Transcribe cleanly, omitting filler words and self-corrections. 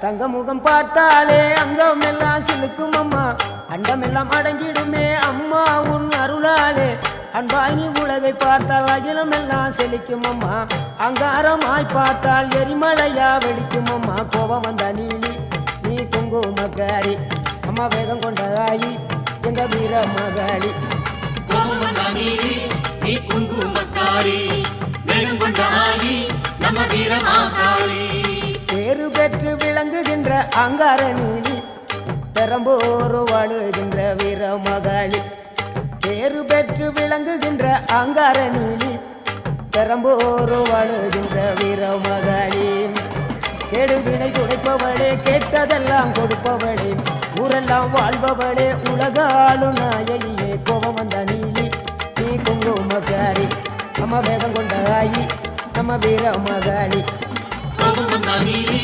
தங்க முகம் பார்த்தாலே அங்கம் எல்லாம் சிலுக்கும் அம்மா அண்டமெல்லாம் அடங்கிடுமே அம்மா உன் அருளாலே அன்பாய் நீ உலகை பார்த்தால் அகிலம் எல்லாம் செழிக்கும் அம்மா அங்காரமாய் பார்த்தால் எரிமலையா வெடிக்கும் அம்மா கோபம் வந்த நீலி நீ குங்குமக்காரி அம்மா வேகம் கொண்ட ஆயி எங்க வீர மகாளி கோபம் வந்த நீலி நீ குங்குமக்காரி வேகம் கொண்ட ஆயி நம்ம வீர மகாளி பேரு பெற்று விளங்குகின்ற அங்கார நீலி பெரம்போர் வாழுகின்ற வீர மகாளி பேரு பெற்று விளங்குகின்ற அங்கார நீலி பெரம்போர் வாழுகின்ற வீர மகாளி கேடுவினை துடைப்பவளே கேட்டதெல்லாம் கொடுப்பவளே ஊரெல்லாம் வாழ்பவளே உலகாலும் நாயகியே கோபம் வந்த நீலி நீ குங்குமக்காரி நம்ம வேகம் கொண்ட ஆயி நம்ம வீர மகாளி கோபம் வந்த நீலி